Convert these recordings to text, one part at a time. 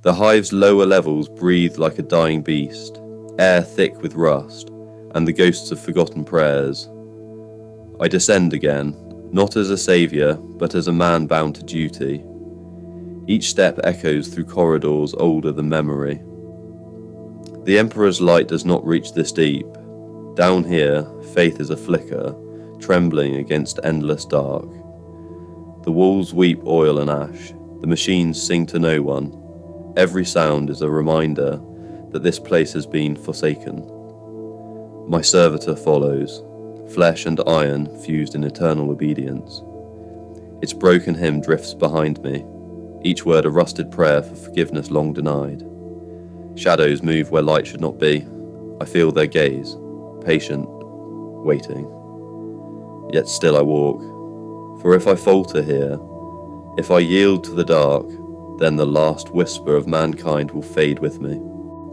The hive's lower levels breathe like a dying beast, air thick with rust, and the ghosts of forgotten prayers. I descend again, not as a saviour, but as a man bound to duty. Each step echoes through corridors older than memory. The Emperor's light does not reach this deep. Down here, faith is a flicker, trembling against endless dark. The walls weep oil and ash, the machines sing to no one. Every sound is a reminder that this place has been forsaken. My servitor follows, flesh and iron fused in eternal obedience. Its broken hymn drifts behind me, each word a rusted prayer for forgiveness long denied. Shadows move where light should not be. I feel their gaze, patient, waiting. Yet still I walk, for if I falter here, if I yield to the dark, then the last whisper of mankind will fade with me.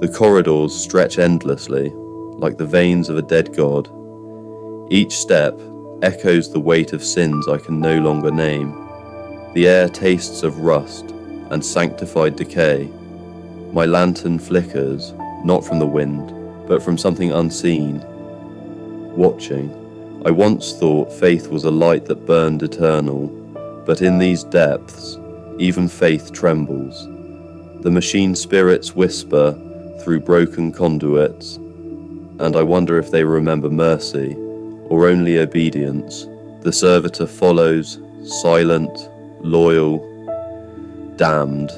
The corridors stretch endlessly, like the veins of a dead god. Each step echoes the weight of sins I can no longer name. The air tastes of rust and sanctified decay. My lantern flickers, not from the wind, but from something unseen. Watching, I once thought faith was a light that burned eternal, but in these depths, even faith trembles. The machine spirits whisper through broken conduits, and I wonder if they remember mercy or only obedience. The servitor follows, silent, loyal, damned.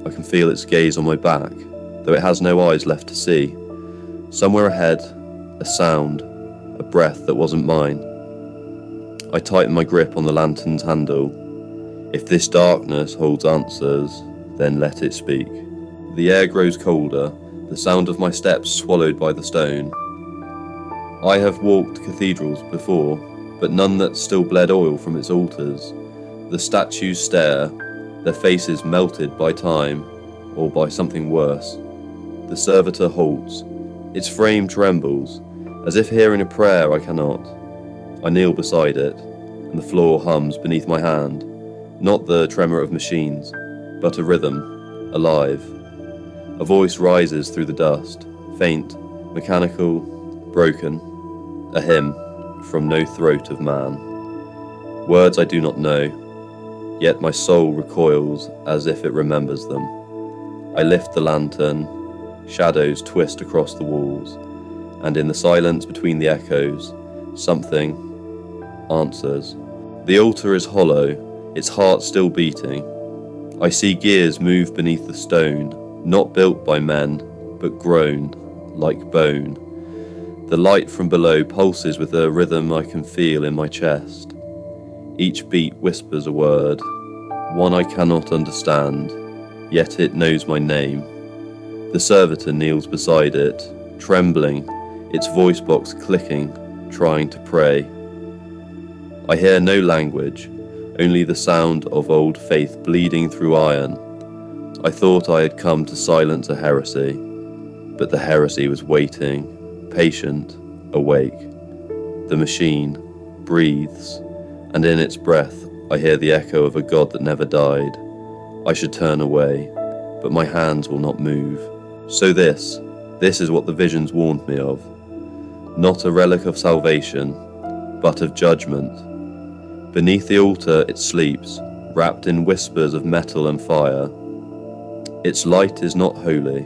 I can feel its gaze on my back, though it has no eyes left to see. Somewhere ahead, a sound, a breath that wasn't mine. I tighten my grip on the lantern's handle. If this darkness holds answers, then let it speak. The air grows colder, the sound of my steps swallowed by the stone. I have walked cathedrals before, but none that still bled oil from its altars. The statues stare, their faces melted by time, or by something worse. The servitor halts. Its frame trembles, as if hearing a prayer I cannot. I kneel beside it, and the floor hums beneath my hand. Not the tremor of machines, but a rhythm, alive. A voice rises through the dust, faint, mechanical, broken. A hymn from no throat of man. Words I do not know, yet my soul recoils as if it remembers them. I lift the lantern, shadows twist across the walls, and in the silence between the echoes, something answers. The altar is hollow, its heart still beating. I see gears move beneath the stone, not built by men, but grown, like bone. The light from below pulses with a rhythm I can feel in my chest. Each beat whispers a word, one I cannot understand, yet it knows my name. The servitor kneels beside it, trembling, its voice box clicking, trying to pray. I hear no language, only the sound of old faith bleeding through iron. I thought I had come to silence a heresy, but the heresy was waiting, patient, awake. The machine breathes, and in its breath I hear the echo of a god that never died. I should turn away, but my hands will not move. So this is what the visions warned me of. Not a relic of salvation, but of judgment. Beneath the altar it sleeps, wrapped in whispers of metal and fire. Its light is not holy.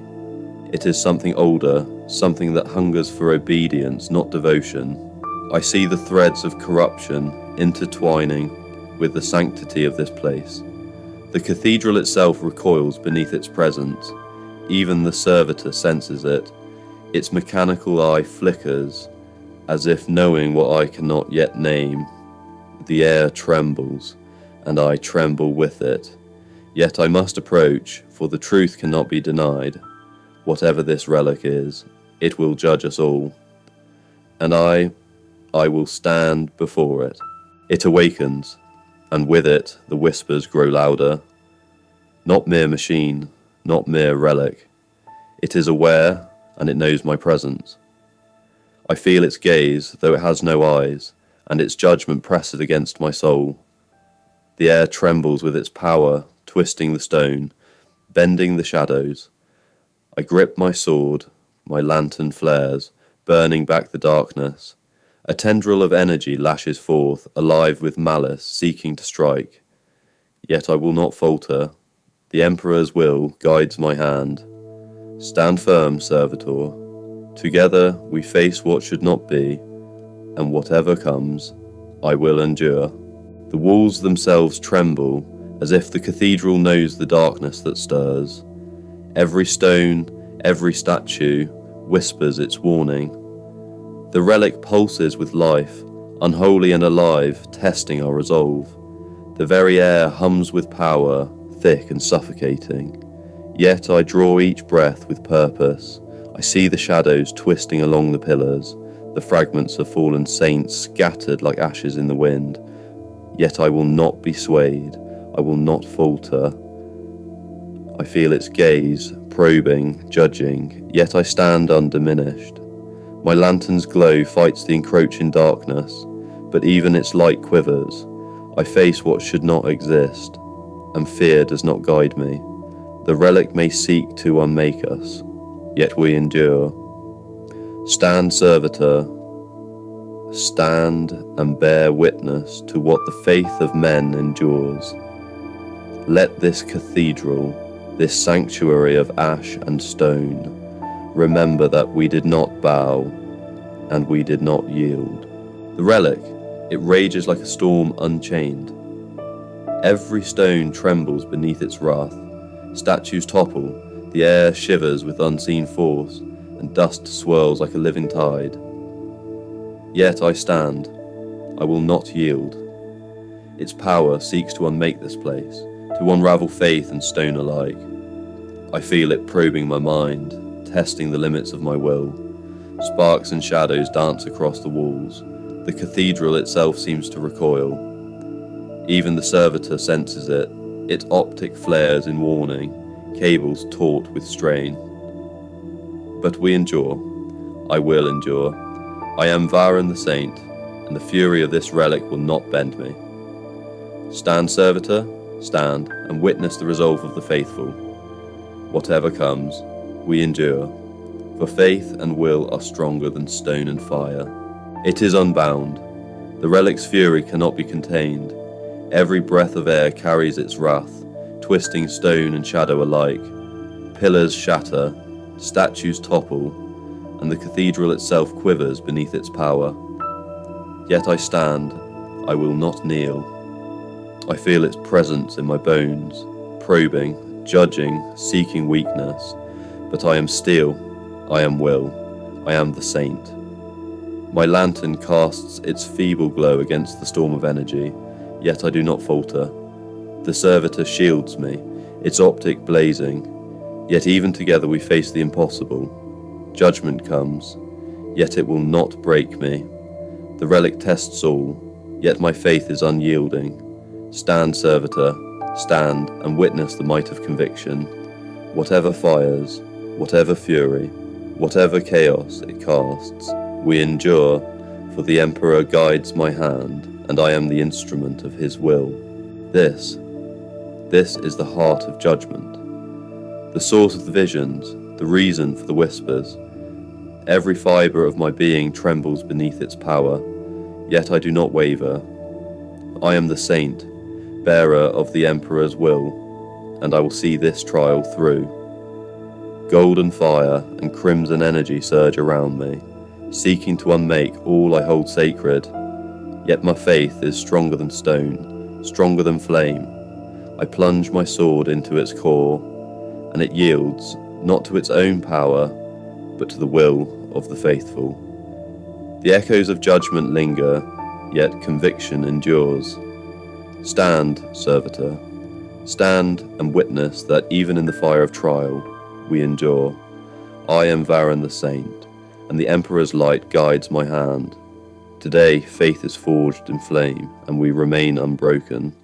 It is something older, something that hungers for obedience, not devotion. I see the threads of corruption intertwining with the sanctity of this place. The cathedral itself recoils beneath its presence. Even the servitor senses it. Its mechanical eye flickers, as if knowing what I cannot yet name. The air trembles, and I tremble with it. Yet I must approach, for the truth cannot be denied. Whatever this relic is, it will judge us all. And I will stand before it. It awakens, and with it the whispers grow louder. Not mere machine, not mere relic. It is aware, and it knows my presence. I feel its gaze, though it has no eyes, and its judgment presses against my soul. The air trembles with its power, twisting the stone, bending the shadows. I grip my sword, my lantern flares, burning back the darkness. A tendril of energy lashes forth, alive with malice, seeking to strike. Yet I will not falter. The Emperor's will guides my hand. Stand firm, servitor. Together we face what should not be, and whatever comes, I will endure. The walls themselves tremble, as if the cathedral knows the darkness that stirs. Every stone, every statue, whispers its warning. The relic pulses with life, unholy and alive, testing our resolve. The very air hums with power, thick and suffocating. Yet I draw each breath with purpose. I see the shadows twisting along the pillars, the fragments of fallen saints scattered like ashes in the wind. Yet I will not be swayed. I will not falter. I feel its gaze, probing, judging, yet I stand undiminished. My lantern's glow fights the encroaching darkness, but even its light quivers. I face what should not exist, and fear does not guide me. The relic may seek to unmake us, yet we endure. Stand, servitor. Stand and bear witness to what the faith of men endures. Let this cathedral, this sanctuary of ash and stone, remember that we did not bow, and we did not yield. The relic, it rages like a storm unchained. Every stone trembles beneath its wrath. Statues topple, the air shivers with unseen force, and dust swirls like a living tide. Yet I stand. I will not yield. Its power seeks to unmake this place, to unravel faith and stone alike. I feel it probing my mind, testing the limits of my will. Sparks and shadows dance across the walls. The cathedral itself seems to recoil. Even the servitor senses it. Its optic flares in warning, cables taut with strain. But we endure. I will endure. I am Varren the Saint, and the fury of this relic will not bend me. Stand, servitor, stand, and witness the resolve of the faithful. Whatever comes, we endure, for faith and will are stronger than stone and fire. It is unbound. The relic's fury cannot be contained. Every breath of air carries its wrath, twisting stone and shadow alike. Pillars shatter, statues topple, and the cathedral itself quivers beneath its power. Yet I stand, I will not kneel. I feel its presence in my bones, probing, judging, seeking weakness. But I am steel, I am will, I am the saint. My lantern casts its feeble glow against the storm of energy, yet I do not falter. The servitor shields me, its optic blazing, yet even together we face the impossible. Judgment comes, yet it will not break me. The relic tests all, yet my faith is unyielding. Stand, servitor, stand and witness the might of conviction. Whatever fires, whatever fury, whatever chaos it casts, we endure, for the Emperor guides my hand, and I am the instrument of his will. This is the heart of judgment, the source of the visions, the reason for the whispers. Every fibre of my being trembles beneath its power, yet I do not waver. I am the saint, bearer of the Emperor's will, and I will see this trial through. Golden fire and crimson energy surge around me, seeking to unmake all I hold sacred. Yet my faith is stronger than stone, stronger than flame. I plunge my sword into its core, and it yields, not to its own power, but to the will of the faithful. The echoes of judgment linger, yet conviction endures. Stand, servitor, stand and witness that even in the fire of trial, we endure. I am Varren the Saint, and the Emperor's light guides my hand. Today, faith is forged in flame, and we remain unbroken.